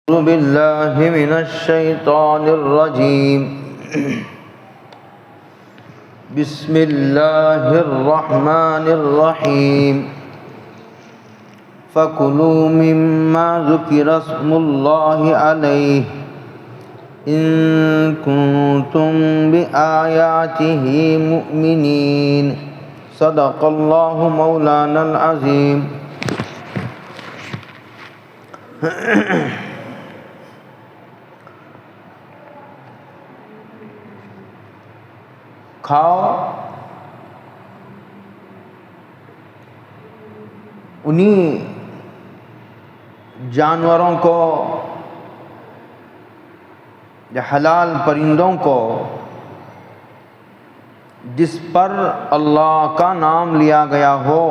أعوذ بالله من الشيطان الرجيم بسم الله الرحمن الرحيم فكلوا مما ذكر اسم الله عليه إن كنتم بآياته مؤمنين صدق الله مولانا العظيم. کھاؤ انہی جانوروں کو یا حلال پرندوں کو جس پر اللہ کا نام لیا گیا ہو.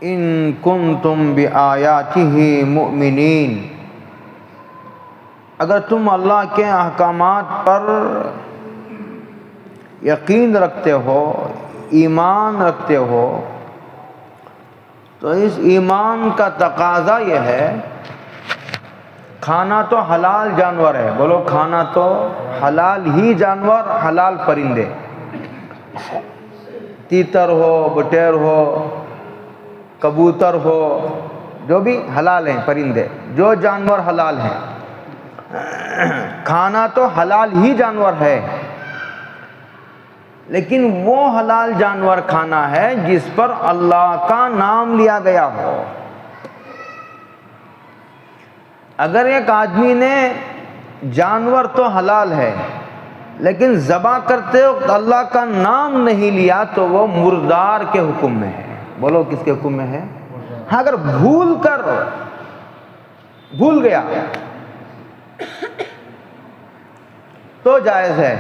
ان کنتم بآیاتہ مؤمنین، اگر تم اللہ کے احکامات پر یقین رکھتے ہو، ایمان رکھتے ہو، تو اس ایمان کا تقاضا یہ ہے، کھانا تو حلال جانور ہے، بولو کھانا تو حلال ہی جانور، حلال پرندے، تیتر ہو، بٹیر ہو، کبوتر ہو، جو بھی حلال ہیں پرندے، جو جانور حلال ہیں، کھانا تو حلال ہی جانور ہے، لیکن وہ حلال جانور کھانا ہے جس پر اللہ کا نام لیا گیا ہو. اگر ایک آدمی نے جانور تو حلال ہے لیکن ذبح کرتے وقت اللہ کا نام نہیں لیا تو وہ مردار کے حکم میں ہے. بولو کس کے حکم میں ہے؟ اگر بھول گیا تو جائز ہے.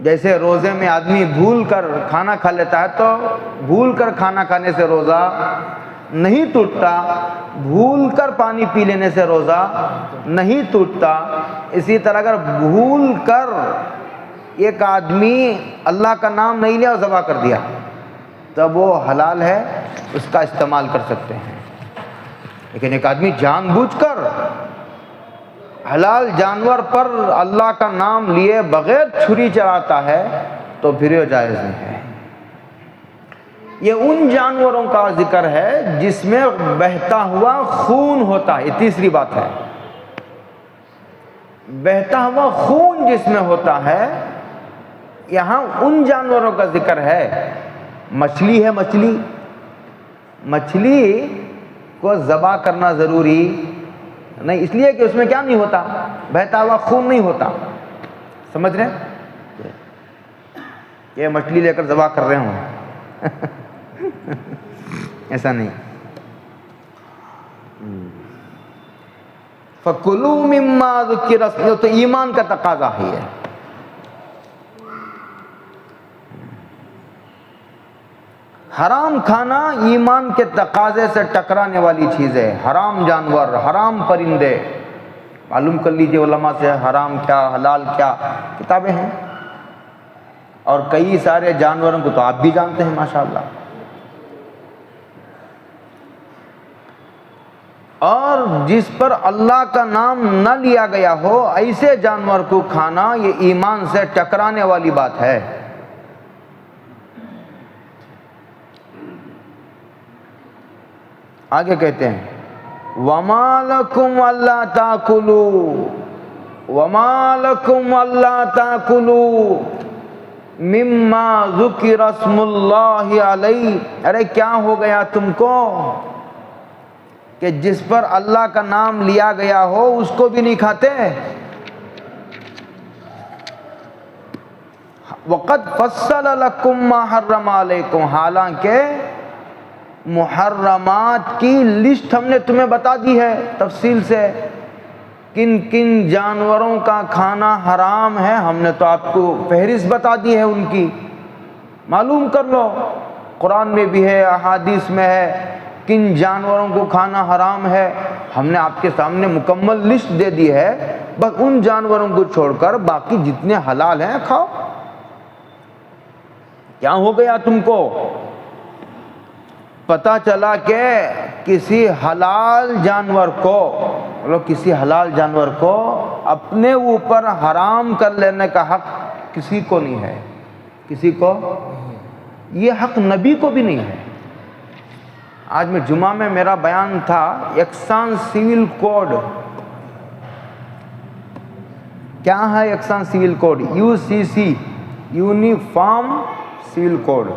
جیسے روزے میں آدمی بھول کر کھانا کھا لیتا ہے تو بھول کر کھانا کھانے سے روزہ نہیں ٹوٹتا، بھول کر پانی پی لینے سے روزہ نہیں ٹوٹتا. اسی طرح اگر بھول کر ایک آدمی اللہ کا نام نہیں لیا اور ذبح کر دیا تب وہ حلال ہے، اس کا استعمال کر سکتے ہیں. لیکن ایک آدمی جان بوجھ کر حلال جانور پر اللہ کا نام لیے بغیر چھری چلاتا ہے تو پھر یہ جائز نہیں ہے. یہ ان جانوروں کا ذکر ہے جس میں بہتا ہوا خون ہوتا ہے. یہ تیسری بات ہے، بہتا ہوا خون جس میں ہوتا ہے. یہاں ان جانوروں کا ذکر ہے. مچھلی ہے، مچھلی کو ذبح کرنا ضروری نہیں، اس لیے کہ اس میں کیا نہیں ہوتا، بہتا ہوا خون نہیں ہوتا. سمجھ رہے ہیں؟ یہ مچھلی لے کر ذبح کر رہے ہوں ایسا نہیں. فَكُلُوا مِمَّا ذُكِّرَ اسْمُ، تو ایمان کا تقاضا ہی ہے. حرام کھانا ایمان کے تقاضے سے ٹکرانے والی چیز ہے. حرام جانور، حرام پرندے، معلوم کر لیجئے علماء سے حرام کیا حلال کیا، کتابیں ہیں. اور کئی سارے جانوروں کو تو آپ بھی جانتے ہیں ماشاءاللہ. اور جس پر اللہ کا نام نہ لیا گیا ہو ایسے جانور کو کھانا یہ ایمان سے ٹکرانے والی بات ہے. آگے کہتے ہیں وَمَا لَكُمْ أَلَّا تَأْكُلُوا وَمَا لَكُمْ أَلَّا تَأْكُلُوا مِمَّا ذُكِرَ اسْمُ اللَّهِ عَلَيْهِ، ارے کیا ہو گیا تم کو کہ جس پر اللہ کا نام لیا گیا ہو اس کو بھی نہیں کھاتے. وَقَدْ فَصَّلَ لَكُمْ مَا حَرَّمَ عَلَيْكُمْ، حالانکہ محرمات کی لسٹ ہم نے تمہیں بتا دی ہے تفصیل سے. کن کن جانوروں کا کھانا حرام ہے ہم نے تو آپ کو فہرست بتا دی ہے ان کی. معلوم کر لو، قرآن میں بھی ہے، احادیث میں ہے، کن جانوروں کو کھانا حرام ہے. ہم نے آپ کے سامنے مکمل لسٹ دے دی ہے، بس ان جانوروں کو چھوڑ کر باقی جتنے حلال ہیں کھاؤ. کیا ہو گیا تم کو؟ پتہ چلا کہ کسی حلال جانور کو اپنے اوپر حرام کر لینے کا حق کسی کو نہیں ہے، کسی کو یہ حق نبی کو بھی نہیں ہے۔ آج میں جمعہ میں میرا بیان تھا یکساں سول کوڈ۔ کیا ہے یکساں civil code? UCC، uniform civil code.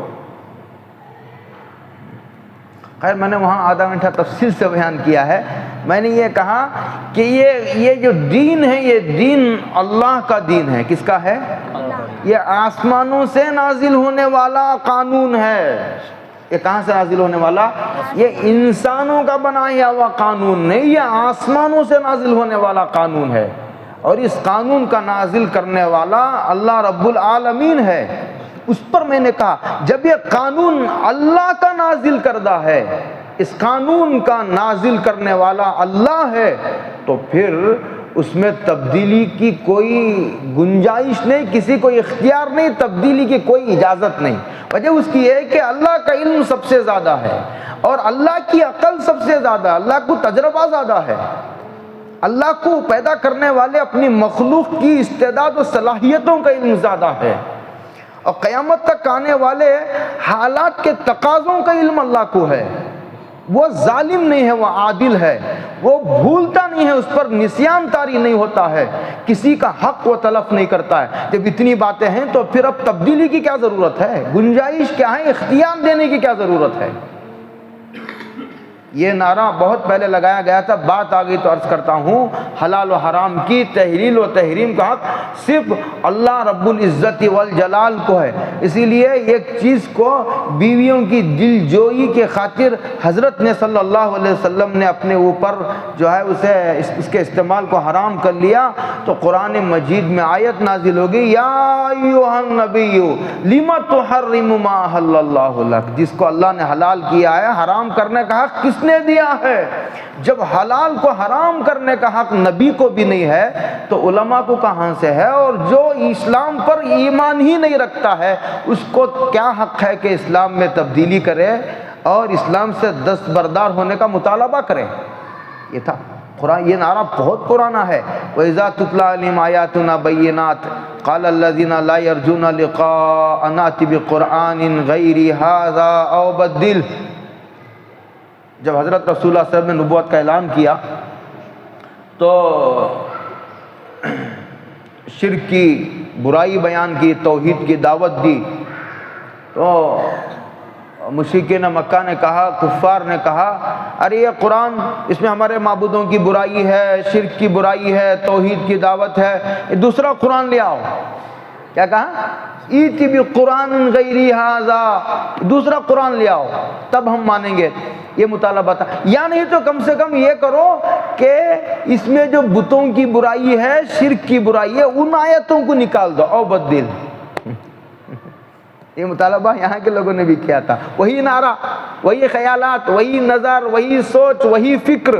خیر میں نے وہاں آدھا گھنٹہ تفصیل سے بیان کیا ہے۔ میں نے یہ کہا کہ یہ جو دین ہے، یہ دین اللہ کا دین ہے۔ کس کا ہے؟ یہ آسمانوں سے نازل ہونے والا قانون ہے۔ یہ کہاں سے نازل ہونے والا؟ یہ انسانوں کا بنایا ہوا قانون نہیں، یہ آسمانوں سے نازل ہونے والا قانون ہے، اور اس قانون کا نازل کرنے والا اللہ رب العالمین ہے۔ اس پر میں نے کہا جب یہ قانون اللہ کا نازل کردہ ہے، اس قانون کا نازل کرنے والا اللہ ہے، تو پھر اس میں تبدیلی کی کوئی گنجائش نہیں، کسی کو اختیار نہیں، تبدیلی کی کوئی اجازت نہیں۔ وجہ اس کی ہے کہ اللہ کا علم سب سے زیادہ ہے، اور اللہ کی عقل سب سے زیادہ، اللہ کو تجربہ زیادہ ہے۔ اللہ کو پیدا کرنے والے اپنی مخلوق کی استعداد و صلاحیتوں کا علم زیادہ ہے، اور قیامت تک آنے والے حالات کے تقاضوں کا علم اللہ کو ہے۔ وہ ظالم نہیں ہے، وہ عادل ہے، وہ بھولتا نہیں ہے، اس پر نسیان طاری نہیں ہوتا ہے، کسی کا حق وہ تلف نہیں کرتا ہے۔ جب اتنی باتیں ہیں تو پھر اب تبدیلی کی کیا ضرورت ہے؟ گنجائش کیا ہے؟ اختیار دینے کی کیا ضرورت ہے؟ یہ نعرہ بہت پہلے لگایا گیا تھا، بات آ گئی تو عرض کرتا ہوں، حلال و حرام کی تحلیل و تحریم کا حق صرف اللہ رب العزت والجلال کو ہے۔ اسی لیے ایک چیز کو بیویوں کی دل جوئی کے خاطر حضرت نے صلی اللہ علیہ وسلم نے اپنے اوپر جو ہے اسے اس کے استعمال کو حرام کر لیا، تو قرآن مجید میں آیت نازل ہوگی، یا ایھا النبی لم تحرم ما احل اللہ لک، جس کو اللہ نے حلال کیا ہے، حرام کرنے کا حق کس نے دیا ہے؟ جب حلال کو حرام کرنے کا حق نبی کو بھی نہیں ہے تو علماء کو کہاں سے ہے؟ اور جو اسلام پر ایمان ہی نہیں رکھتا ہے اس کو کیا حق ہے کہ اسلام میں تبدیلی کرے اور اسلام سے دستبردار ہونے کا مطالبہ کرے؟ یہ تھا قرآن، یہ نعرہ بہت پرانا ہے۔ وَإِذَا تُتْلَىٰ عَلَيْهِمْ آيَاتُنَا بَيِّنَاتٍ قَالَ الَّذِينَ لَا يَرْجُونَ لِقَاءَنَا نَأْتِ بِقُرْآنٍ غَيْرِ هَٰذَا أَوْ بَدِّلْهُ۔ جب حضرت رسول اللہ صلی اللہ علیہ وسلم نے نبوت کا اعلان کیا تو شرک کی برائی بیان کی، توحید کی دعوت دی، تو مشرکین مکہ نے کہا، کفار نے کہا، ارے یہ قرآن، اس میں ہمارے معبودوں کی برائی ہے، شرک کی برائی ہے، توحید کی دعوت ہے، یہ دوسرا قرآن لے آؤ۔ کیا کہا؟ ایتی بقرآن غیر ھذا، دوسرا قرآن لے آؤ تب ہم مانیں گے۔ یہ مطالبہ تھا، یا نہیں تو کم سے کم یہ کرو کہ اس میں جو بتوں کی برائی ہے، شرک کی برائی ہے، ان آیتوں کو نکال دو، او بدل۔ یہ مطالبہ یہاں کے لوگوں نے بھی کیا تھا، وہی نعرہ، وہی خیالات، وہی نظر، وہی سوچ، وہی فکر،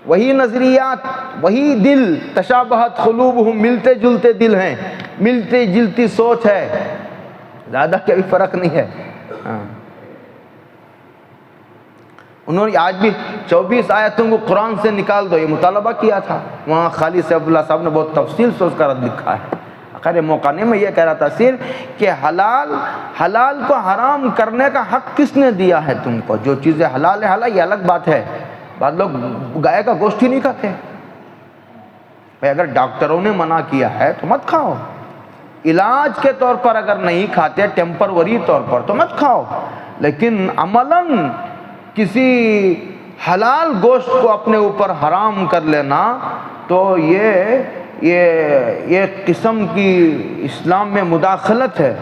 وہی نظریات، وہی دل، تشابہت قلوبہم، ملتے جلتے دل ہیں، ملتی جلتی سوچ ہے، زیادہ کوئی فرق نہیں ہے۔ انہوں نے آج بھی 24 آیتوں کو قرآن سے نکال دو، یہ مطالبہ کیا تھا۔ وہاں خالد سے عبداللہ صاحب نے بہت تفصیل سے اس کا رد لکھا ہے۔ خیر موقع نہیں، میں یہ کہہ رہا تھا صرف کہ حلال کو حرام کرنے کا حق کس نے دیا ہے تم کو؟ جو چیزیں حلال ہے، حلال، یہ الگ بات ہے۔ بعض لوگ گائے کا گوشت ہی نہیں کھاتے بھائی، اگر ڈاکٹروں نے منع کیا ہے تو مت کھاؤ، علاج کے طور پر اگر نہیں کھاتے، ٹیمپروری طور پر، تو مت کھاؤ، لیکن عملاً کسی حلال گوشت کو اپنے اوپر حرام کر لینا تو یہ قسم کی اسلام میں مداخلت ہے،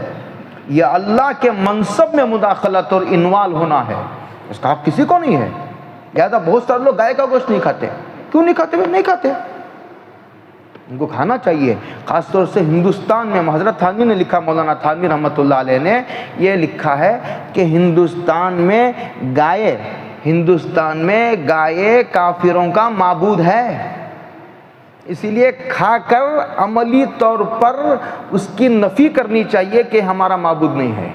یہ اللہ کے منصب میں مداخلت اور انوال ہونا ہے، اس کا حق کسی کو نہیں ہے۔ لہٰذا بہت سارے لوگ گائے کا گوشت نہیں کھاتے، کیوں نہیں کھاتے؟ نہیں کھاتے، ان کو کھانا چاہیے۔ خاص طور سے ہندوستان میں حضرت تھانوی نے لکھا، مولانا تھانوی رحمۃ اللہ علیہ نے یہ لکھا ہے کہ ہندوستان میں گائے کافروں کا معبود ہے، اسی لیے کھا کر عملی طور پر اس کی نفی کرنی چاہیے کہ ہمارا معبود نہیں ہے۔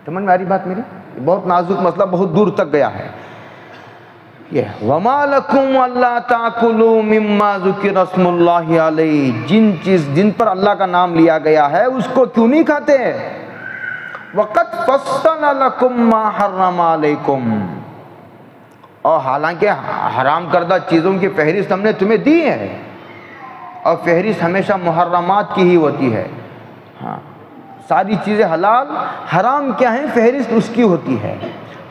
سمجھ میں آ رہی بات میری؟ بہت نازک مسئلہ، بہت دور تک گیا ہے یہ. وَمَا لَكُمْ أَلَّا تَأْكُلُوا مِمَّا ذُكِرَ اسْمُ اللَّهِ عَلَيْهِ، جن پر اللہ کا نام لیا گیا ہے اس کو کیوں نہیں کھاتے؟ وَقَدْ فَصَّلَ لَكُمْ مَا حَرَّمَ عَلَيْكُمْ، اور حالانکہ حرام کردہ چیزوں کی فہرست ہم نے تمہیں دی ہے، اور فہرست ہمیشہ محرمات کی ہی ہوتی ہے. ہاں ساری چیزیں حلال، حرام کیا ہیں فہرست اس کی ہوتی ہے.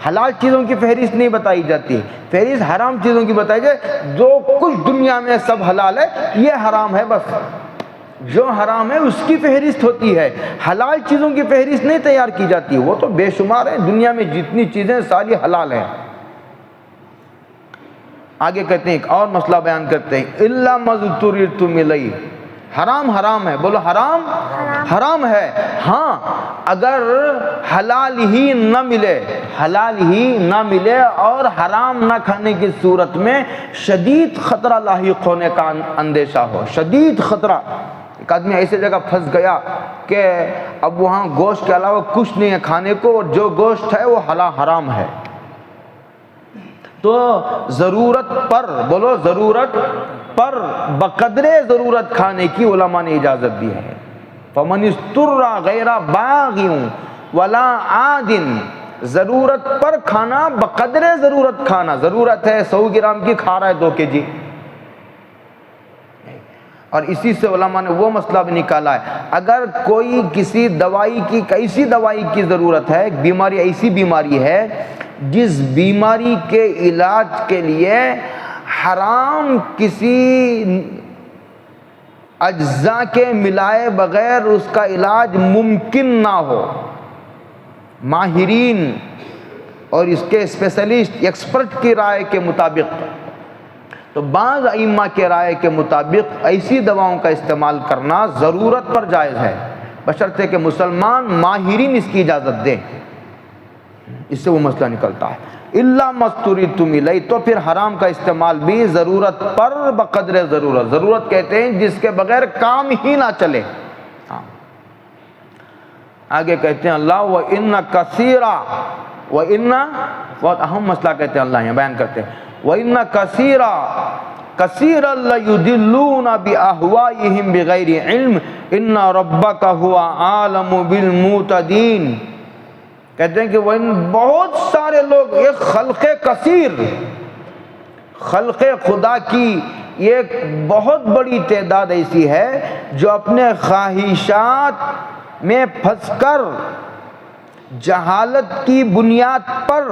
حلال چیزوں کی فہرست نہیں بتائی جاتی، فہرست حرام چیزوں کی بتائی جائے. جو کچھ دنیا میں سب حلال ہے یہ حرام ہے، بس جو حرام ہے اس کی فہرست ہوتی ہے. حلال چیزوں کی فہرست نہیں تیار کی جاتی، وہ تو بے شمار ہے، دنیا میں جتنی چیزیں ساری حلال ہیں. آگے کہتے ہیں ایک اور مسئلہ بیان کرتے ہیں، الا ما اضطررتم الیہ، حرام حرام ہے، بولو حرام حرام ہے. ہاں اگر حلال ہی نہ ملے، حلال ہی نہ ملے اور حرام نہ کھانے کی صورت میں شدید خطرہ لاحق ہونے کا اندیشہ ہو، شدید خطرہ. ایک آدمی ایسی جگہ پھنس گیا کہ اب وہاں گوشت کے علاوہ کچھ نہیں ہے کھانے کو، اور جو گوشت ہے وہ حرام ہے، تو ضرورت پر، بولو ضرورت پر، بقدر ضرورت کھانے کی علماء نے اجازت دی ہے. فمن اضطر غیر باغ ولا عاد، ضرورت پر کھانا، بقدر ضرورت کھانا. ضرورت ہے 100 گرام کی، کھا رہا ہے 2 kg. اور اسی سے علماء نے وہ مسئلہ بھی نکالا ہے، اگر کوئی کسی دوائی کی، ایسی دوائی کی ضرورت ہے، بیماری ایسی بیماری ہے جس بیماری کے علاج کے لیے حرام کسی اجزاء کے ملائے بغیر اس کا علاج ممکن نہ ہو، ماہرین اور اس کے اسپیشلسٹ ایکسپرٹ کی رائے کے مطابق، تو بعض ائمہ کے رائے کے مطابق ایسی دواؤں کا استعمال کرنا ضرورت پر جائز ہے، بشرطے کہ مسلمان ماہرین اس کی اجازت دیں. اس سے وہ مسئلہ نکلتا ہے الا ما اضطررتم الیہ. تو پھر حرام کا استعمال بھی ضرورت پر، بقدر ضرورت. ضرورت کہتے ہیں جس کے بغیر کام ہی نہ چلے. آگے کہتے ہیں اللہ وَإِنَّ كَثِيرًا، وَإِنَّ، بہت اہم مسئلہ کہتے ہیں اللہ یہاں بیان کرتے ہیں، وَإِنَّ كَثِيرًا لَيُضِلُّونَ بِأَهْوَائِهِمْ بِغَيْرِ عِلْمٍ إِنَّ رَبَّكَ هُوَ أَعْلَمُ بِالْمُعْتَدِينَ. کہتے ہیں کہ وہ بہت سارے لوگ، ایک خلق کثیر، خلق خدا کی ایک بہت بڑی تعداد ایسی ہے جو اپنے خواہشات میں پھنس کر جہالت کی بنیاد پر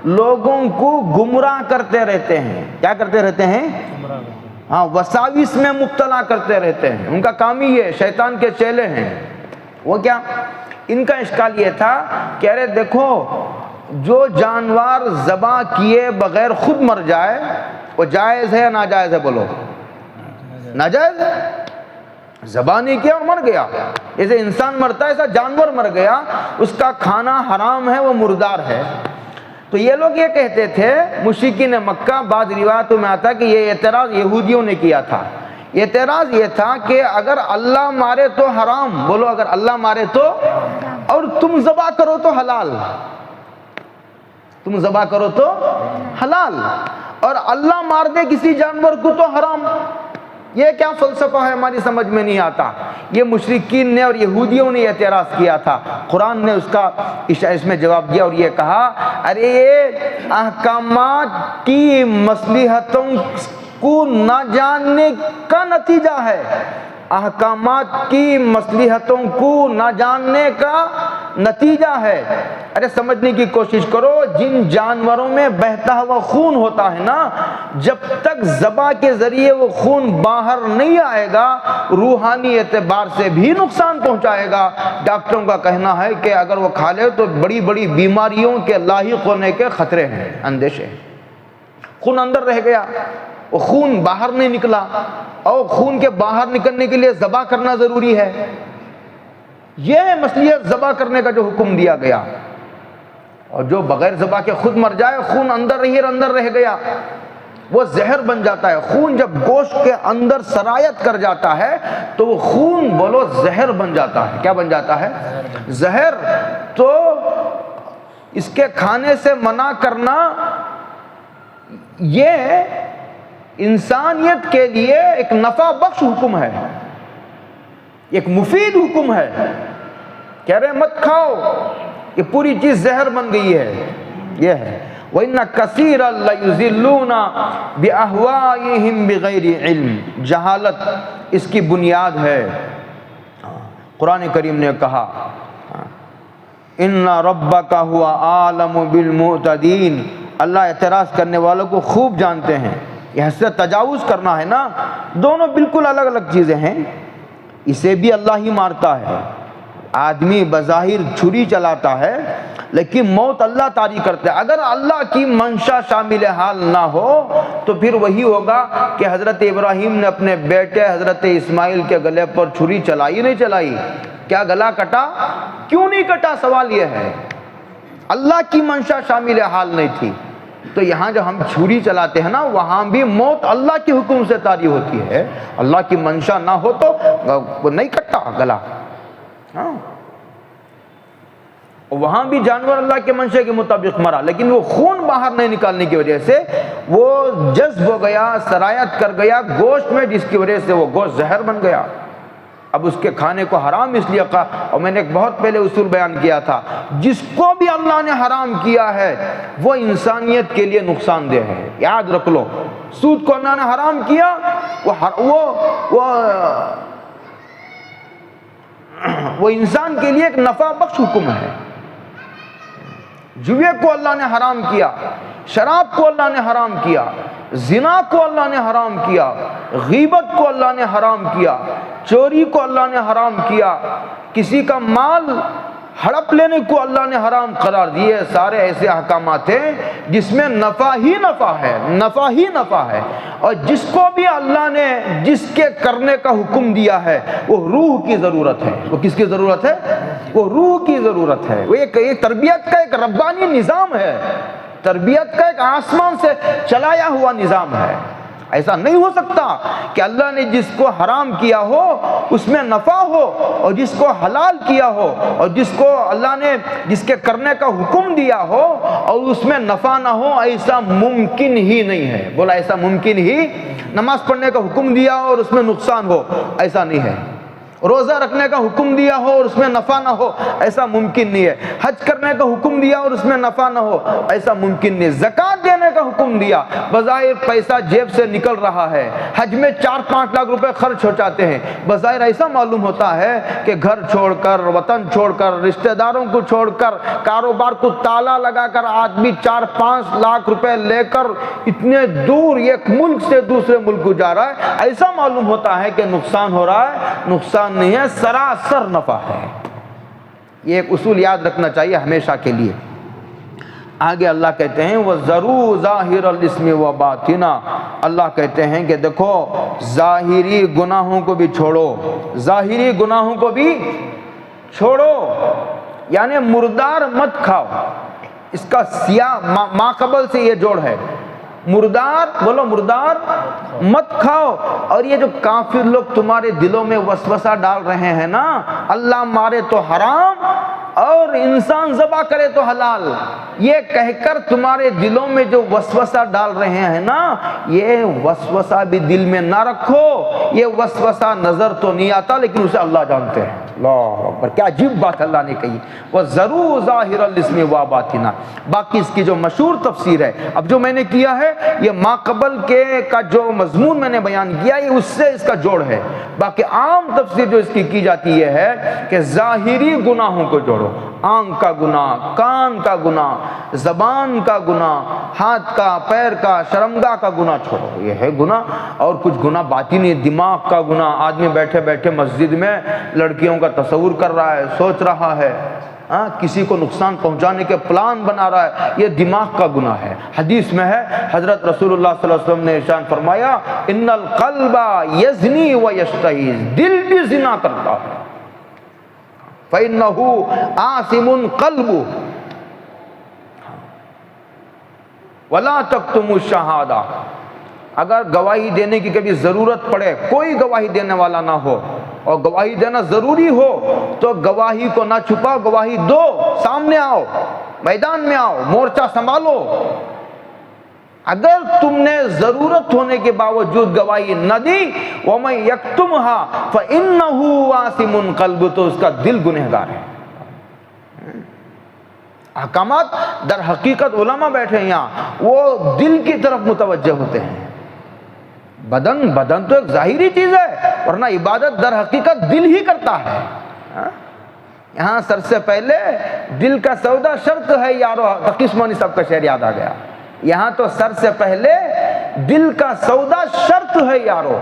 لوگوں کو گمراہ کرتے رہتے ہیں. کیا کرتے رہتے ہیں؟ ہاں، وساوس میں مبتلا کرتے رہتے ہیں. ان کا کام ہی ہے، شیطان کے چیلے ہیں. وہ کیا؟ ان کا اشکال یہ تھا کہ ارے دیکھو، جو جانور ذبح کیے بغیر خود مر جائے وہ جائز ہے یا ناجائز ہے؟ بولو ناجائز ہے. ذبح نہیں کیا اور مر گیا، جیسے انسان مرتا ہے ایسا جانور مر گیا، اس کا کھانا حرام ہے، وہ مردار ہے. تو یہ لوگ یہ کہتے تھے مشرکین مکہ، بعض روایتوں میں آتا ہے کہ یہ اعتراض یہودیوں نے کیا تھا. اعتراض یہ تھا کہ اگر اللہ مارے تو حرام، بولو اگر اللہ مارے تو، اور تم ذبح کرو تو حلال. تم ذبح کرو تو حلال، اور اللہ مار دے کسی جانور کو تو حرام. یہ کیا فلسفہ ہے، ہماری سمجھ میں نہیں آتا. یہ مشرکین نے اور یہودیوں نے اعتراض کیا تھا. قرآن نے اس کا اس میں جواب دیا اور یہ کہا ارے یہ احکامات کی مصلحتوں کو نہ جاننے کا نتیجہ ہے. احکامات کی مصلحتوں کو نہ جاننے کا نتیجہ ہے. ارے سمجھنے کی کوشش کرو، جن جانوروں میں بہتا ہوا خون ہوتا ہے نا، جب تک ذبح کے ذریعے وہ خون باہر نہیں آئے گا روحانی اعتبار سے بھی نقصان پہنچائے گا. ڈاکٹروں کا کہنا ہے کہ اگر وہ کھا لے تو بڑی بڑی بیماریوں کے لاحق ہونے کے خطرے ہیں، اندیشے. خون اندر رہ گیا، وہ خون باہر نہیں نکلا، اور خون کے باہر نکلنے کے لیے ذبح کرنا ضروری ہے. یہ ہے مصلحت ذبح کرنے کا جو حکم دیا گیا. اور جو بغیر ذبح کے خود مر جائے، خون اندر رہ گیا، وہ زہر بن جاتا ہے. خون جب گوشت کے اندر سرایت کر جاتا ہے تو وہ خون، بولو، زہر بن جاتا ہے. کیا بن جاتا ہے؟ زہر. تو اس کے کھانے سے منع کرنا یہ انسانیت کے لیے ایک نفع بخش حکم ہے، ایک مفید حکم ہے. کہہ رہے مت کھاؤ، یہ پوری چیز زہر بن گئی ہے. یہ ہے وَإِنَّ كَثِيرًا لَيُضِلُّونَ بِأَهْوَائِهِمْ بِغَيْرِ عِلْمٍ. جہالت اس کی بنیاد ہے. قرآن کریم نے کہا اِنَّ رَبَّكَ هُوَ أَعْلَمُ بِالْمُعْتَدِينَ. اللہ اعتراض کرنے والوں کو خوب جانتے ہیں. یہ حد سے تجاوز کرنا ہے نا، دونوں بالکل الگ الگ چیزیں ہیں. اسے بھی اللہ ہی مارتا ہے. آدمی بظاہر چھری چلاتا ہے لیکن موت اللہ طاری کرتا ہے. اگر اللہ کی منشا شامل حال نہ ہو تو پھر وہی ہوگا کہ حضرت ابراہیم نے اپنے بیٹے حضرت اسماعیل کے گلے پر چھری چلائی نہیں چلائی؟ کیا گلا کٹا؟ کیوں نہیں کٹا؟ سوال یہ ہے. اللہ کی منشا شامل حال نہیں تھی. تو یہاں جو ہم چھری چلاتے ہیں نا، وہاں بھی موت اللہ کے حکم سے طاری ہوتی ہے. اللہ کی منشا نہ ہو تو نہیں کٹتا گلا. ہاں، وہاں بھی جانور اللہ کے منشا کے مطابق مرا، لیکن وہ خون باہر نہیں نکالنے کی وجہ سے وہ جذب ہو گیا، سرایت کر گیا گوشت میں، جس کی وجہ سے وہ گوشت زہر بن گیا. اب اس کے کھانے کو حرام اس لیے کہا، اور میں نے ایک بہت پہلے اصول بیان کیا تھا، جس کو بھی اللہ نے حرام کیا ہے وہ انسانیت کے لیے نقصان دہ ہے. یاد رکھ لو، سود کو اللہ نے حرام کیا، وہ انسان کے لیے ایک نفع بخش حکم ہے. جوے کو اللہ نے حرام کیا، شراب کو اللہ نے حرام کیا، زنا کو اللہ نے حرام کیا، غیبت کو اللہ نے حرام کیا، چوری کو اللہ نے حرام کیا، کسی کا مال ہڑپ لینے کو اللہ نے حرام قرار دیے. سارے ایسے احکامات ہیں جس میں نفع ہی نفع ہے، نفع ہی نفع ہے. اور جس کو بھی اللہ نے جس کے کرنے کا حکم دیا ہے وہ روح کی ضرورت ہے. وہ کس کی ضرورت ہے؟ وہ روح کی ضرورت ہے. وہ ایک تربیت کا ایک ربانی نظام ہے، تربیت کا ایک آسمان سے چلایا ہوا نظام ہے. ایسا نہیں ہو سکتا کہ اللہ نے جس کو حرام کیا ہو اس میں نفع ہو، اور جس کو حلال کیا ہو، اور جس کو اللہ نے جس کے کرنے کا حکم دیا ہو اور اس میں نفع نہ ہو. ایسا ممکن ہی نہیں ہے. بولا ایسا ممکن ہی. نماز پڑھنے کا حکم دیا ہو اور اس میں نقصان ہو، ایسا نہیں ہے. روزہ رکھنے کا حکم دیا ہو اور اس میں نفع نہ ہو، ایسا ممکن نہیں ہے. حج کرنے کا حکم دیا اور اس میں نفع نہ ہو، ایسا ممکن نہیں. زکوٰۃ دینے کا حکم دیا، بظاہر پیسہ جیب سے نکل رہا ہے، حج میں 4-5 لاکھ روپے خرچ ہو جاتے ہیں، بظاہر ایسا معلوم ہوتا ہے کہ گھر چھوڑ کر، وطن چھوڑ کر، رشتہ داروں کو چھوڑ کر، کاروبار کو تالا لگا کر آدمی 4-5 لاکھ روپے لے کر اتنے دور ایک ملک سے دوسرے ملک کو جا رہا ہے. ایسا معلوم ہوتا ہے کہ نقصان ہو رہا ہے. نقصان نہیں ہے، سراسر نفع ہے. یہ ایک اصول یاد رکھنا چاہیے ہمیشہ کے لیے. آگے اللہ کہتے ہیں وَذَرُوا ظَاهِرَ الْإِثْمِ وَبَاطِنَهُ. اللہ کہتے ہیں کہ دیکھو ظاہری گناہوں کو بھی چھوڑو، ظاہری گناہوں کو بھی چھوڑو. یعنی مردار مت کھاؤ. اس کا سیاہ ماقبل سے یہ جوڑ ہے. مردار، بولو مردار مت کھاؤ. اور یہ جو کافر لوگ تمہارے دلوں میں وسوسہ ڈال رہے ہیں نا، اللہ مارے تو حرام اور انسان ذبح کرے تو حلال، یہ کہہ کر تمہارے دلوں میں جو وسوسہ ڈال رہے ہیں نا، یہ وسوسہ بھی دل میں نہ رکھو. یہ وسوسہ نظر تو نہیں آتا لیکن اسے اللہ جانتے ہیں. اللہ اکبر، کیا عجیب بات اللہ نے کہی. وَذَرُوا ظَاهِرَ الْإِثْمِ وَبَاطِنَهُ. باقی اس کی جو مشہور تفسیر ہے، اب جو میں نے کیا ہے یہ ما قبل کے کا جو مضمون میں نے بیان کیا یہ اس سے اس کا جوڑ ہے. باقی عام تفسیر جو اس کی جاتی یہ ہے کہ ظاہری گناہوں کو جوڑو. آنکھ کا گناہ، کان کا گناہ، زبان کا گناہ، ہاتھ کا، پیر کا، شرمگاہ کا گناہ چھوڑو. یہ ہے گناہ. اور کچھ گناہ باطنی، دماغ کا گناہ. آدمی بیٹھے بیٹھے مسجد میں لڑکیوں کا تصور کر رہا ہے، سوچ رہا ہے، کسی کو نقصان پہنچانے کے پلان بنا رہا ہے، یہ دماغ کا گناہ ہے. حدیث میں ہے، حضرت رسول اللہ صلی اللہ علیہ وسلم نے ارشاد فرمایا ان القلب یزنی و یشتہی. دل بھی زنا کرتا ہے. فَإِنَّهُ آثِمٌ قَلْبُهُ وَلَا تَكْتُمُوا الشَّهَادَةَ. اگر گواہی دینے کی کبھی ضرورت پڑے، کوئی گواہی دینے والا نہ ہو اور گواہی دینا ضروری ہو تو گواہی کو نہ چھپاؤ، گواہی دو، سامنے آؤ. میدان میں آؤ، مورچہ سنبھالو۔ اگر تم نے ضرورت ہونے کے باوجود گواہی نہ دی، وَمَن يَكْتُمْهَا فَإِنَّهُ آثِمٌ قَلْبُهُ، تو اس کا دل گنہگار ہے۔ احکامات در حقیقت علماء بیٹھے ہیں یہاں، وہ دل کی طرف متوجہ ہوتے ہیں۔ بدن تو ایک ظاہری چیز ہے، ورنہ عبادت در حقیقت دل ہی کرتا ہے۔ یہاں سر سے پہلے دل کا سودا شرط ہے یارو، تقی عثمانی صاحب کا شعر یاد آ گیا۔ یہاں تو سر سے پہلے دل کا سودا شرط ہے یارو۔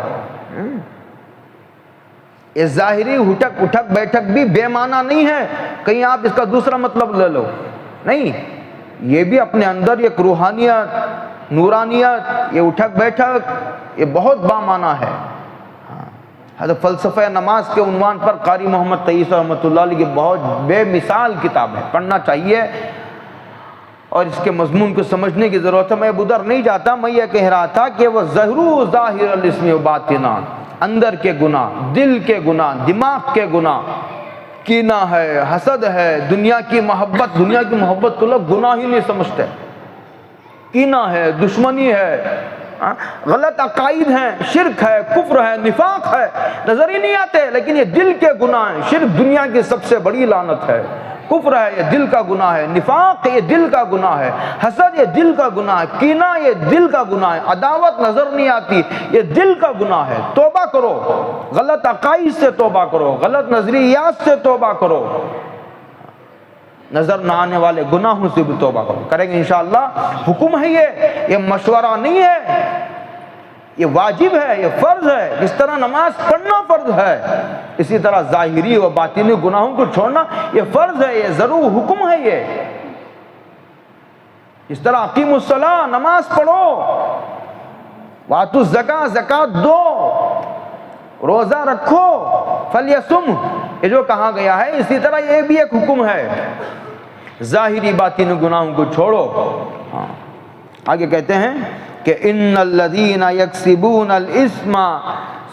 یہ ظاہری اٹھک بیٹھک بھی بے معنی نہیں ہے، کہیں آپ اس کا دوسرا مطلب لے لو، نہیں، یہ بھی اپنے اندر ایک روحانیت، نورانیت، یہ اٹھک بیٹھک یہ بہت بامعنی ہے۔ حضرت فلسفہ نماز کے عنوان پر قاری محمد تیس رحمۃ اللہ علیہ کی بہت بے مثال کتاب ہے، پڑھنا چاہیے اور اس کے مضمون کو سمجھنے کی ضرورت ہے۔ میں ادھر نہیں جاتا، میں یہ کہہ رہا تھا کہ وہ ظاہر ظاہر الاسم و باطنا، اندر کے گناہ، دل کے گناہ، دماغ کے گناہ، کینہ ہے، حسد ہے، دنیا کی محبت کو لوگ گناہ ہی نہیں سمجھتے، کینہ ہے، دشمنی ہے، غلط عقائد ہیں، شرک ہے، کفر ہے، نفاق ہے، نظر ہی نہیں آتے، لیکن یہ دل کے گناہ ہیں۔ شرک دنیا کی سب سے بڑی لعنت ہے، کفر ہے یہ دل کا گناہ ہے، نفاق یہ دل کا گناہ ہے، حسد یہ دل کا گناہ ہے، کینہ یہ دل کا گناہ ہے، عداوت نظر نہیں آتی یہ دل کا گناہ ہے۔ توبہ کرو، غلط عقائد سے توبہ کرو، غلط نظریات سے توبہ کرو، نظر نہ آنے والے گناہوں سے بھی توبہ کرو، کریں گے انشاءاللہ۔ حکم ہے یہ مشورہ نہیں ہے، یہ واجب ہے، یہ فرض ہے۔ جس طرح نماز پڑھنا فرض ہے، اسی طرح ظاہری و باطنی گناہوں کو چھوڑنا یہ فرض ہے، یہ ضرور حکم ہے۔ یہ اس طرح اقیموا الصلاۃ، نماز پڑھو، وآتوا الزکاۃ، زکات دو، روزہ رکھو، فلیصم، یہ جو کہا گیا ہے، اسی طرح یہ بھی ایک حکم ہے، ظاہری باطنی گناہوں کو چھوڑو۔ آگے کہتے ہیں کہ ان الذین یکسبون الاسم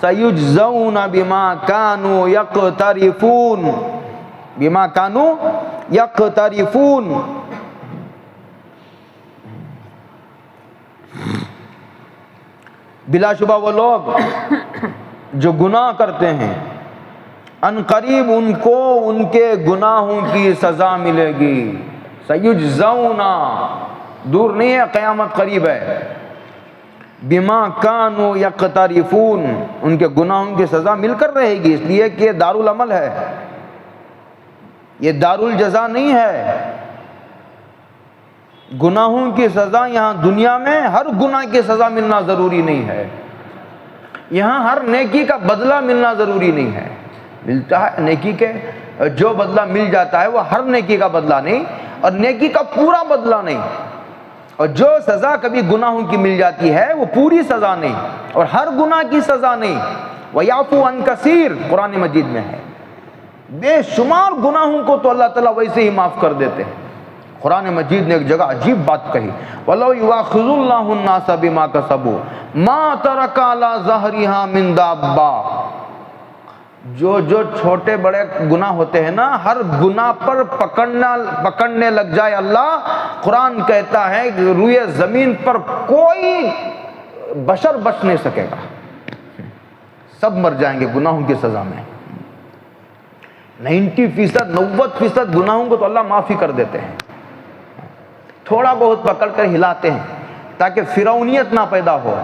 سیجزون بما کانوا یقترفون، بما کانوا یقترفون، بلا شبہ وہ لوگ جو گناہ کرتے ہیں ان قریب ان کو ان کے گناہوں کی سزا ملے گی۔ سیجزون، دور نہیں ہے، قیامت قریب ہے۔ بما کانوا یقترفون، ان کے گناہوں کی سزا مل کر رہے گی، اس لیے کہ یہ دارالعمل ہے، یہ دارالجزا نہیں ہے۔ گناہوں کی سزا یہاں دنیا میں ہر گناہ کی سزا ملنا ضروری نہیں ہے، یہاں ہر نیکی کا بدلہ ملنا ضروری نہیں ہے۔ ملتا ہے نیکی کے جو بدلہ مل جاتا ہے وہ ہر نیکی کا بدلہ نہیں، اور نیکی کا پورا بدلہ نہیں، اور جو سزا کبھی گناہوں کی مل جاتی ہے وہ پوری سزا نہیں اور ہر گناہ کی سزا نہیں۔ وَيَعْفُو عَنْ كَثِيرٍ قرآن مجید میں ہے، بے شمار گناہوں کو تو اللہ تعالیٰ ویسے ہی معاف کر دیتے ہیں۔ قرآن مجید نے ایک جگہ عجیب بات کہی، وَلَوْ يُؤَاخِذُ اللَّهُ النَّاسَ بِمَا كَسَبُوا مَا تَرَكَ عَلَىٰ ظَهْرِهَا مِن دَابَّةٍ، جو چھوٹے بڑے گناہ ہوتے ہیں نا، ہر گناہ پر پکڑنے لگ جائے اللہ، قرآن کہتا ہے کہ روئے زمین پر کوئی بشر بچ نہیں سکے گا، سب مر جائیں گے گناہوں کی سزا میں۔ 90% گناہوں کو تو اللہ معافی کر دیتے ہیں، تھوڑا بہت پکڑ کر ہلاتے ہیں تاکہ فرعونیت نہ پیدا ہو،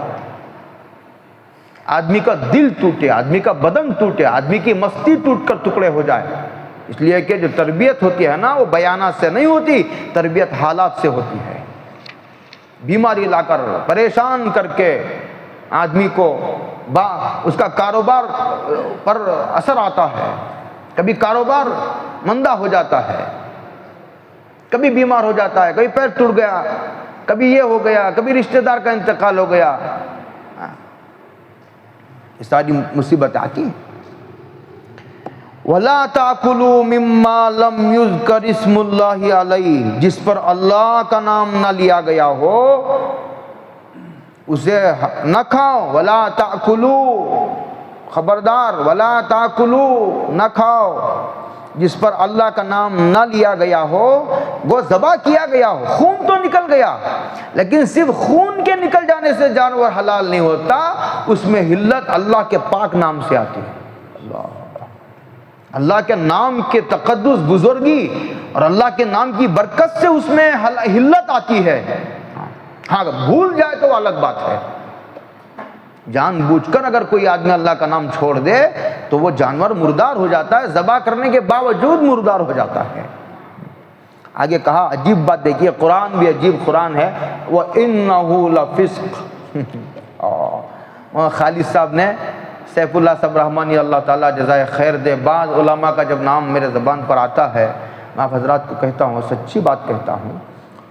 آدمی کا دل ٹوٹے، آدمی کا بدن ٹوٹے، آدمی کی مستی ٹوٹ کر ٹکڑے ہو جائے۔ اس لیے کہ جو تربیت ہوتی ہے نا وہ بیانات سے نہیں ہوتی، تربیت حالات سے ہوتی ہے۔ بیماری لا کر پریشان کر کے آدمی کو اس کا کاروبار پر اثر آتا ہے، کبھی کاروبار مندہ ہو جاتا ہے، کبھی بیمار ہو جاتا ہے، کبھی پیر ٹوٹ گیا، کبھی یہ ہو گیا، کبھی رشتہ دار کا انتقال ہو گیا، یہ ساری مصیبت آتی۔ وَلَا تَأْكُلُوا مِمَّا لَمْ يُذْكَرِ اسْمُ اللَّهِ عَلَيْهِ، جس پر اللہ کا نام نہ لیا گیا ہو اسے نہ کھاؤ۔ وَلَا تَأْكُلُوا، خبردار، وَلَا تَأْكُلُوا، نہ کھاؤ جس پر اللہ کا نام نہ لیا گیا ہو وہ ذبح کیا گیا ہو، خون تو نکل گیا، لیکن صرف خون کے نکل جانے سے جانور حلال نہیں ہوتا، اس میں حلت اللہ کے پاک نام سے آتی ہے۔ اللہ کے نام کے تقدس، بزرگی اور اللہ کے نام کی برکت سے اس میں حلت آتی ہے۔ ہاں بھول جائے تو الگ بات ہے، جان بوجھ کر اگر کوئی آدمی اللہ کا نام چھوڑ دے تو وہ جانور مردار ہو جاتا ہے، ذبح کرنے کے باوجود مردار ہو جاتا ہے۔ آگے کہا، عجیب بات دیکھیے، قرآن بھی عجیب قرآن ہے، وَإِنَّهُ لَفِسْقٌ۔ خالد صاحب نے، سیف اللہ صاحب رحمانی اللہ تعالیٰ جزائے خیر دے، بعض علماء کا جب نام میرے زبان پر آتا ہے میں آپ حضرات کو کہتا ہوں، سچی بات کہتا ہوں،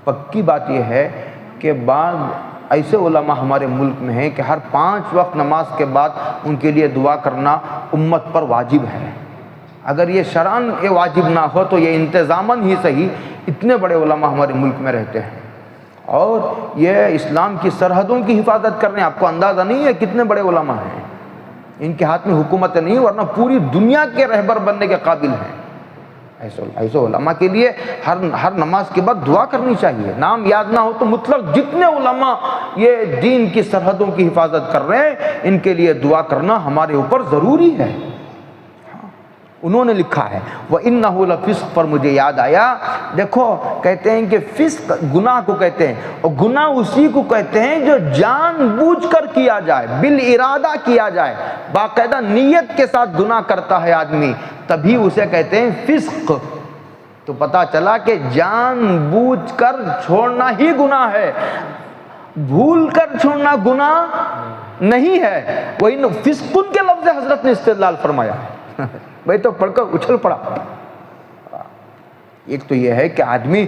پکی بات یہ ہے کہ بعض ایسے علماء ہمارے ملک میں ہیں کہ ہر 5 وقت نماز کے بعد ان کے لیے دعا کرنا امت پر واجب ہے۔ اگر یہ شرعاً یہ واجب نہ ہو تو یہ انتظاماً ہی صحیح، اتنے بڑے علماء ہمارے ملک میں رہتے ہیں اور یہ اسلام کی سرحدوں کی حفاظت کر رہے ہیں۔ آپ کو اندازہ نہیں ہے کتنے بڑے علماء ہیں، ان کے ہاتھ میں حکومت نہیں ورنہ پوری دنیا کے رہبر بننے کے قابل ہیں۔ ایسے علماء کے لیے ہر نماز کے بعد دعا کرنی چاہیے۔ نام یاد نہ ہو تو مطلق جتنے علماء یہ دین کی سرحدوں کی حفاظت کر رہے ہیں ان کے لیے دعا کرنا ہمارے اوپر ضروری ہے۔ انہوں نے لکھا ہے وَإِنَّهُ لَفِسْقٌ، پر مجھے یاد آیا، دیکھو کہتے ہیں کہ فسق گناہ کو کہتے ہیں، اور گناہ اسی کو کہتے ہیں جو جان بوجھ کر کیا جائے، بالارادہ کیا جائے، باقاعدہ نیت کے ساتھ گناہ کرتا ہے آدمی، تبھی اسے کہتے ہیں فسق۔ تو پتہ چلا کہ جان بوجھ کر چھوڑنا ہی گناہ ہے، بھول کر چھوڑنا گناہ نہیں ہے۔ وہی فسقن کے لفظ حضرت نے استدلال فرمایا ہے، بھائی تو پڑھ کر اچھل پڑا۔ ایک تو یہ ہے کہ آدمی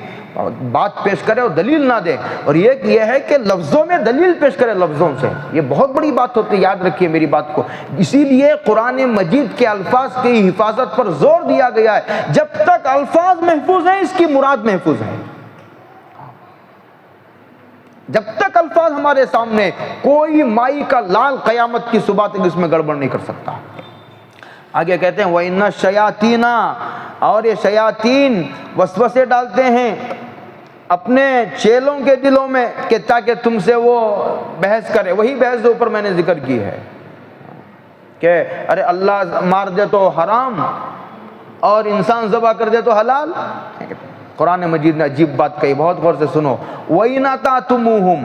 بات پیش کرے اور دلیل نہ دے، اور ایک یہ ہے کہ لفظوں میں دلیل پیش کرے لفظوں سے، یہ بہت بڑی بات ہوتی ہے، یاد رکھیے میری بات کو۔ اسی لیے قرآن مجید کے الفاظ کی حفاظت پر زور دیا گیا ہے، جب تک الفاظ محفوظ ہیں اس کی مراد محفوظ ہے۔ جب تک الفاظ ہمارے سامنے، کوئی مائی کا لال قیامت کی صبح تک اس میں گڑبڑ نہیں کر سکتا۔ آگے کہتے ہیں وَإِنَّ الشَّيَاطِينَ، اور یہ شیاطین وسوسے ڈالتے ہیں اپنے چیلوں کے دلوں میں کہ تاکہ تم سے وہ بحث کرے۔ وہی بحث جو اوپر میں نے ذکر کی ہے کہ ارے اللہ مار دے تو حرام اور انسان ذبح کر دے تو حلال۔ قرآن مجید نے عجیب بات کہی، بہت غور سے سنو، وَإِنْ أَطَعْتُمُوهُمْ،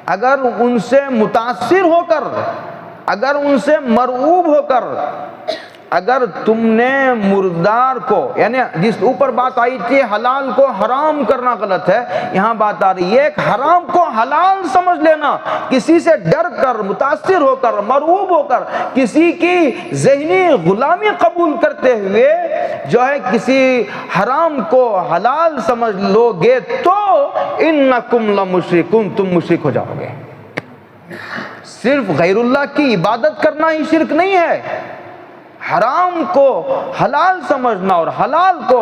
اگر ان سے متاثر ہو کر، اگر ان سے مرعوب ہو کر، اگر تم نے مردار کو، یعنی جس اوپر بات آئی تھی حلال کو حرام کرنا غلط ہے، یہاں بات آ رہی ہے کہ حرام کو حلال سمجھ لینا، کسی سے ڈر کر، متاثر ہو کر، مرعوب ہو کر، کسی کی ذہنی غلامی قبول کرتے ہوئے جو ہے کسی حرام کو حلال سمجھ لو گے تو انکم لمشرکون، تم مشرک ہو جاؤ گے۔ صرف غیر اللہ کی عبادت کرنا ہی شرک نہیں ہے، حرام کو حلال سمجھنا اور حلال کو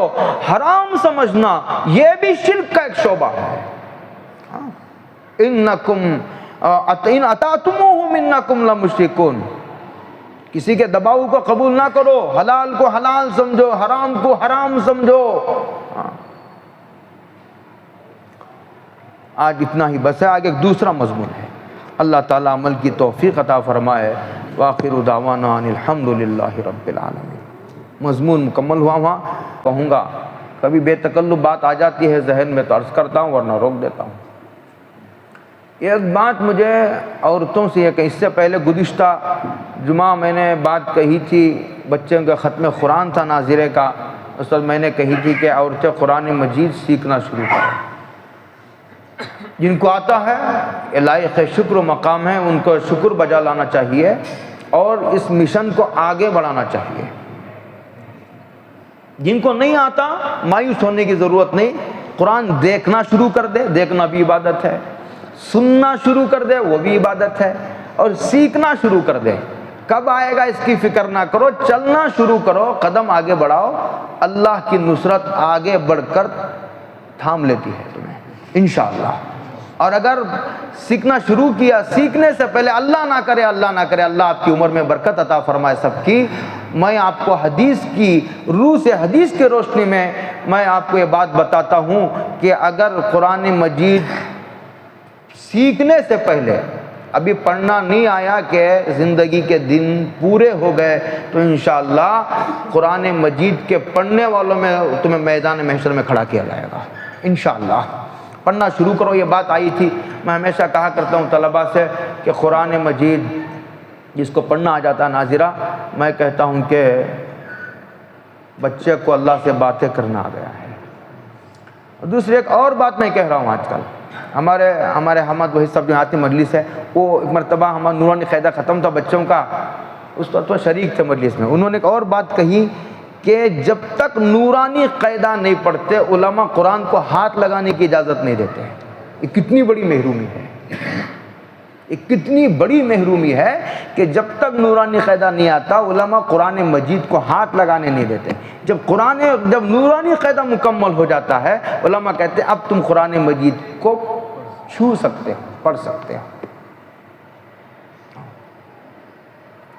حرام سمجھنا یہ بھی شرک کا ایک شعبہ ہے۔ انکم ان اطعتموہم انکم لمشرکون، کسی کے دباؤ کو قبول نہ کرو، حلال کو حلال سمجھو، حرام کو حرام سمجھو۔ آج اتنا ہی بس ہے، آگے ایک دوسرا مضمون ہے، اللہ تعالیٰ عمل کی توفیق عطا فرمائے۔ وآخر دعوانا ان الحمدللہ رب العالمین۔ مضمون مکمل ہوا، وہاں کہوں گا، کبھی بے تکلف بات آ جاتی ہے ذہن میں تو عرض کرتا ہوں ورنہ روک دیتا ہوں۔ ایک بات مجھے عورتوں سے یہ کہ اس سے پہلے گزشتہ جمعہ میں نے بات کہی تھی، بچوں کا ختم قرآن تھا ناظرے کا، اس وقت میں نے کہی تھی کہ عورتیں قرآن مجید سیکھنا شروع کریں، جن کو آتا ہے یہ لائق شکر و مقام ہے، ان کو شکر بجا لانا چاہیے اور اس مشن کو آگے بڑھانا چاہیے۔ جن کو نہیں آتا مایوس ہونے کی ضرورت نہیں، قرآن دیکھنا شروع کر دے، دیکھنا بھی عبادت ہے، سننا شروع کر دے وہ بھی عبادت ہے، اور سیکھنا شروع کر دے۔ کب آئے گا اس کی فکر نہ کرو، چلنا شروع کرو، قدم آگے بڑھاؤ، اللہ کی نصرت آگے بڑھ کر تھام لیتی ہے تمہیں انشاءاللہ۔ اور اگر سیکھنا شروع کیا، سیکھنے سے پہلے اللہ نہ کرے اللہ آپ کی عمر میں برکت عطا فرمائے سب کی، میں آپ کو حدیث کی روح سے، حدیث کی روشنی میں آپ کو یہ بات بتاتا ہوں کہ اگر قرآن مجید سیکھنے سے پہلے ابھی پڑھنا نہیں آیا کہ زندگی کے دن پورے ہو گئے تو انشاءاللہ قرآن مجید کے پڑھنے والوں میں تمہیں میدان محشر میں کھڑا کیا جائے گا انشاءاللہ۔ پڑھنا شروع کرو۔ یہ بات آئی تھی، میں ہمیشہ کہا کرتا ہوں طلباء سے کہ قرآن مجید جس کو پڑھنا آ جاتا ہے ناظرہ، میں کہتا ہوں کہ بچے کو اللہ سے باتیں کرنا آ گیا ہے۔ دوسری ایک اور بات میں کہہ رہا ہوں، آج کل ہمارے حمد وہی سب جو آتی مجلس ہے، وہ ایک مرتبہ ہمارا نورانی قاعدہ ختم تھا بچوں کا، اس وقت وہ شریک تھے مجلس میں، انہوں نے ایک اور بات کہی کہ جب تک نورانی قاعدہ نہیں پڑھتے علماء قرآن کو ہاتھ لگانے کی اجازت نہیں دیتے۔ یہ کتنی بڑی محرومی ہے، یہ کتنی بڑی محرومی ہے کہ جب تک نورانی قاعدہ نہیں آتا علماء قرآن مجید کو ہاتھ لگانے نہیں دیتے۔ جب نورانی قاعدہ مکمل ہو جاتا ہے علماء کہتے ہیں اب تم قرآن مجید کو چھو سکتے ہو، پڑھ سکتے ہو۔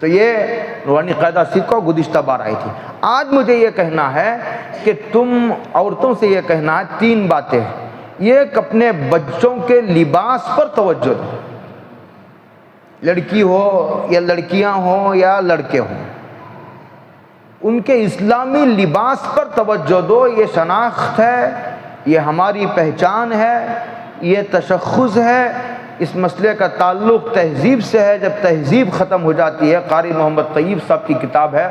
تو یہ نورانی قاعدہ سیکھو، گزشتہ بار آئی تھی۔ آج مجھے یہ کہنا ہے کہ تم عورتوں سے یہ کہنا ہے 3 باتیں، یہ اپنے بچوں کے لباس پر توجہ دو، لڑکی ہو یا لڑکیاں ہوں یا لڑکے ہوں، ان کے اسلامی لباس پر توجہ دو۔ یہ شناخت ہے، یہ ہماری پہچان ہے، یہ تشخص ہے۔ اس مسئلے کا تعلق تہذیب سے ہے۔ جب تہذیب ختم ہو جاتی ہے، قاری محمد طیب صاحب کی کتاب ہے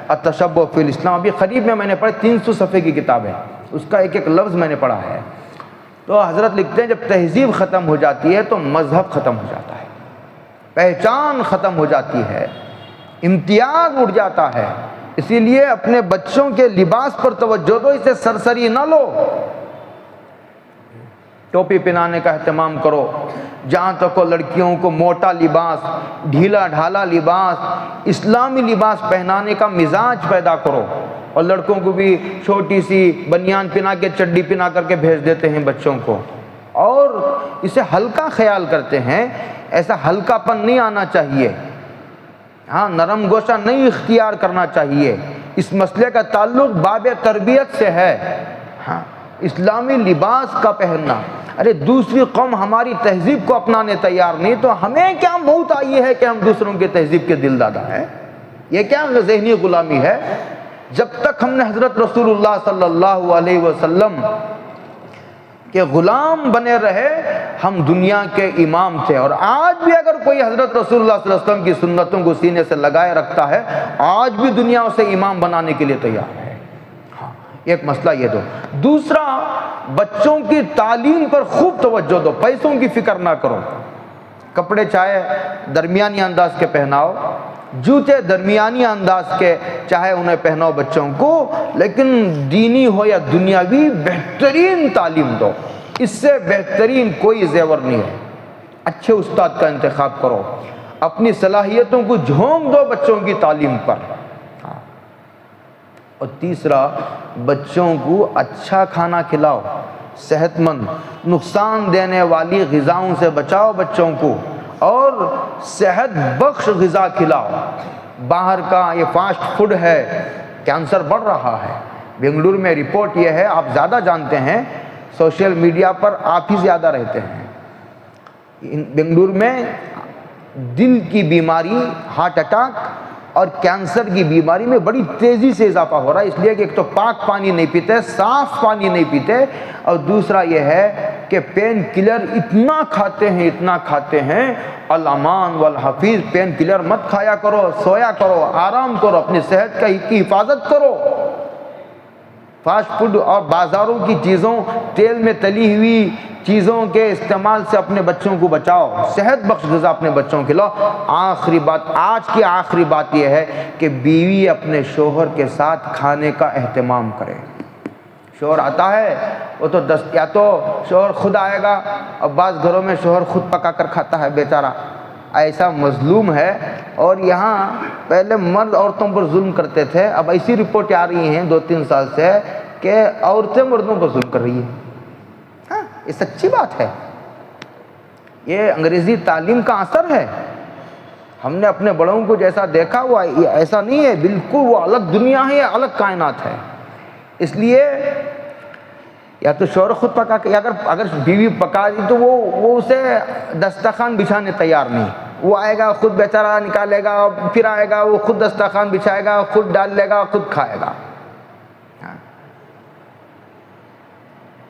التشبہ فی الاسلام، ابھی قریب میں نے پڑھی، 300 صفحے کی کتاب ہے، اس کا ایک ایک لفظ میں نے پڑھا ہے۔ تو حضرت لکھتے ہیں جب تہذیب ختم ہو جاتی ہے تو مذہب ختم ہو جاتا ہے، پہچان ختم ہو جاتی ہے، امتیاز اٹھ جاتا ہے۔ اسی لیے اپنے بچوں کے لباس پر توجہ دو، اسے سرسری نہ لو۔ ٹوپی پہنانے کا اہتمام کرو، جہاں تک ہو لڑکیوں کو موٹا لباس، ڈھیلا ڈھالا لباس، اسلامی لباس پہنانے کا مزاج پیدا کرو، اور لڑکوں کو بھی چھوٹی سی بنیان پہنا کے چڈی پہنا کر کے بھیج دیتے ہیں بچوں کو، اور اسے ہلکا خیال کرتے ہیں۔ ایسا ہلکا پن نہیں آنا چاہیے، ہاں نرم گوشہ نہیں اختیار کرنا چاہیے۔ اس مسئلے کا تعلق باب تربیت سے ہے، ہاں اسلامی لباس کا پہننا۔ ارے دوسری قوم ہماری تہذیب کو اپنانے تیار نہیں، تو ہمیں کیا موت آئی ہے کہ ہم دوسروں کی تہذیب کے دل دادا ہیں؟ یہ کیا ذہنی غلامی ہے؟ جب تک ہم نے حضرت رسول اللہ صلی اللہ علیہ وسلم کہ غلام بنے رہے، ہم دنیا کے امام تھے۔ اور آج بھی اگر کوئی حضرت رسول اللہ صلی اللہ علیہ وسلم کی سنتوں کو سینے سے لگائے رکھتا ہے، آج بھی دنیا اسے امام بنانے کے لیے تیار ہے۔ ہاں ایک مسئلہ یہ دو۔ دوسرا، بچوں کی تعلیم پر خوب توجہ دو، پیسوں کی فکر نہ کرو۔ کپڑے چاہے درمیانی انداز کے پہناؤ، جوتے درمیانی انداز کے چاہے انہیں پہناؤ بچوں کو، لیکن دینی ہو یا دنیاوی بہترین تعلیم دو۔ اس سے بہترین کوئی زیور نہیں ہے۔ اچھے استاد کا انتخاب کرو، اپنی صلاحیتوں کو جھونک دو بچوں کی تعلیم پر۔ اور تیسرا، بچوں کو اچھا کھانا کھلاؤ، صحت مند، نقصان دینے والی غذاؤں سے بچاؤ بچوں کو، اور صحت بخش غذا کھلاؤ۔ باہر کا یہ فاسٹ فوڈ ہے، کینسر بڑھ رہا ہے۔ بنگلور میں رپورٹ یہ ہے، آپ زیادہ جانتے ہیں، سوشل میڈیا پر آپ ہی زیادہ رہتے ہیں۔ بنگلور میں دل کی بیماری، ہارٹ اٹیک اور کینسر کی بیماری میں بڑی تیزی سے اضافہ ہو رہا ہے، اس لیے کہ ایک تو پاک پانی نہیں پیتے، صاف پانی نہیں پیتے، اور دوسرا یہ ہے کہ پین کلر اتنا کھاتے ہیں۔ الامان والحفیظ، پین کلر مت کھایا کرو، سویا کرو، آرام کرو، اپنی صحت کی حفاظت کرو۔ فاسٹ فوڈ اور بازاروں کی چیزوں، تیل میں تلی ہوئی چیزوں کے استعمال سے اپنے بچوں کو بچاؤ، صحت بخش غذا اپنے بچوں کے لاؤ۔ آخری بات، آج کی آخری بات یہ ہے کہ بیوی اپنے شوہر کے ساتھ کھانے کا اہتمام کرے۔ شوہر آتا ہے، وہ تو یا تو شوہر خود آئے گا، اور بعض گھروں میں شوہر خود پکا کر کھاتا ہے بیچارہ، ایسا مظلوم ہے۔ اور یہاں پہلے مرد عورتوں پر ظلم کرتے تھے، اب ایسی رپورٹیں آ رہی ہیں 2-3 سال سے کہ عورتیں مردوں پر ظلم کر رہی ہیں۔ ہاں یہ سچی بات ہے، یہ انگریزی تعلیم کا اثر ہے۔ ہم نے اپنے بڑوں کو جیسا دیکھا وہ ایسا نہیں ہے، بالکل وہ الگ دنیا ہے، الگ کائنات ہے۔ اس لیے یا تو شوہر خود پکا کے، اگر بیوی پکا دی تو وہ اسے دسترخوان بچھانے تیار نہیں، وہ آئے گا خود بیچارہ نکالے گا، پھر آئے گا وہ خود دسترخوان بچھائے گا، خود ڈال لے گا، خود کھائے گا۔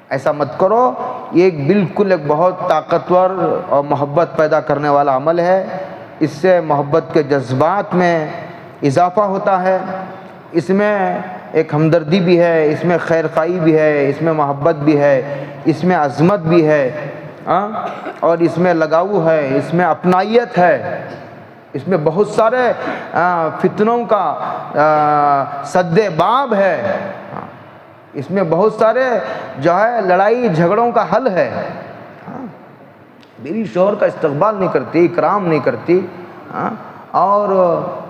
ایسا مت کرو، یہ بالکل ایک بہت طاقتور اور محبت پیدا کرنے والا عمل ہے۔ اس سے محبت کے جذبات میں اضافہ ہوتا ہے، اس میں ایک ہمدردی بھی ہے، اس میں خیر خواہی بھی ہے، اس میں محبت بھی ہے، اس میں عظمت بھی ہے، اور اس میں لگاؤ ہے، اس میں اپنائیت ہے، اس میں بہت سارے فتنوں کا سد باب ہے، اس میں بہت سارے جو ہے لڑائی جھگڑوں کا حل ہے۔ میری شوہر کا استقبال نہیں کرتی، اکرام نہیں کرتی، اور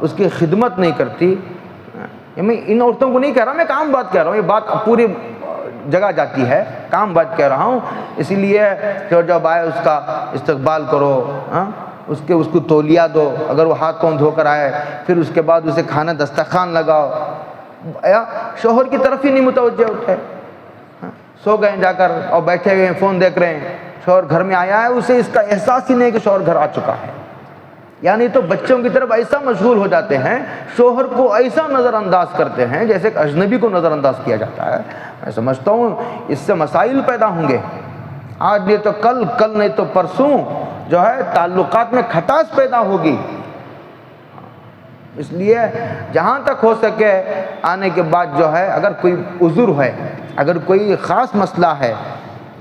اس کی خدمت نہیں کرتی۔ میں ان عورتوں کو نہیں کہہ رہا، میں کام بات کہہ رہا ہوں، یہ بات پوری جگہ جاتی ہے، کام بات کہہ رہا ہوں۔ اسی لیے جب آئے اس کا استقبال کرو، اس کو تولیہ دو، اگر وہ ہاتھ پاؤں دھو کر آئے پھر اس کے بعد اسے کھانا دسترخوان لگاؤ۔ شوہر کی طرف ہی نہیں متوجہ ہوتے، سو گئے جا کر اور بیٹھے ہوئے فون دیکھ رہے ہیں، شوہر گھر میں آیا ہے، اسے اس کا احساس ہی نہیں کہ شوہر گھر آ چکا ہے۔ یعنی تو بچوں کی طرف ایسا مشغول ہو جاتے ہیں، شوہر کو ایسا نظر انداز کرتے ہیں جیسے ایک اجنبی کو نظر انداز کیا جاتا ہے۔ میں سمجھتا ہوں اس سے مسائل پیدا ہوں گے، آج نہیں تو کل، کل نہیں تو پرسوں جو ہے تعلقات میں کھٹاس پیدا ہوگی۔ اس لیے جہاں تک ہو سکے آنے کے بعد جو ہے، اگر کوئی عذر ہے، اگر کوئی خاص مسئلہ ہے،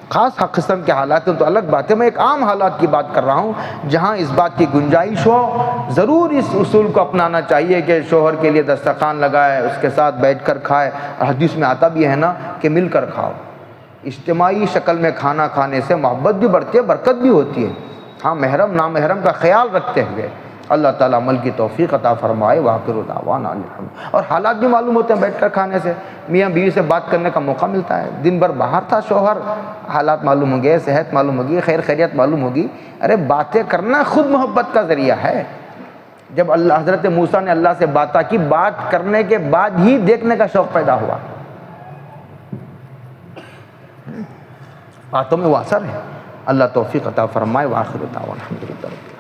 خاص قسم کے حالات ہیں تو الگ بات ہے، میں ایک عام حالات کی بات کر رہا ہوں جہاں اس بات کی گنجائش ہو، ضرور اس اصول کو اپنانا چاہیے کہ شوہر کے لیے دسترخوان لگائے، اس کے ساتھ بیٹھ کر کھائے، اور حدیث میں آتا بھی ہے نا کہ مل کر کھاؤ۔ اجتماعی شکل میں کھانا کھانے سے محبت بھی بڑھتی ہے، برکت بھی ہوتی ہے، ہاں محرم نامحرم کا خیال رکھتے ہوئے۔ اللہ تعالیٰ عمل کی توفیق عطا فرمائے۔ وآخر دعوانا الحمد۔ اور حالات بھی معلوم ہوتے ہیں بیٹھ کر کھانے سے، میاں بیوی سے بات کرنے کا موقع ملتا ہے۔ دن بھر باہر تھا شوہر، حالات معلوم ہوں گے، صحت معلوم ہوگی، خیر خیریت معلوم ہوگی۔ ارے باتیں کرنا خود محبت کا ذریعہ ہے۔ جب حضرت موسیٰ نے اللہ سے باتیں کی، بات کرنے کے بعد ہی دیکھنے کا شوق پیدا ہوا۔ باتوں میں وہ اثر ہے۔ اللہ توفیق عطا فرمائے۔ وآخر دعوانا الحمد للہ۔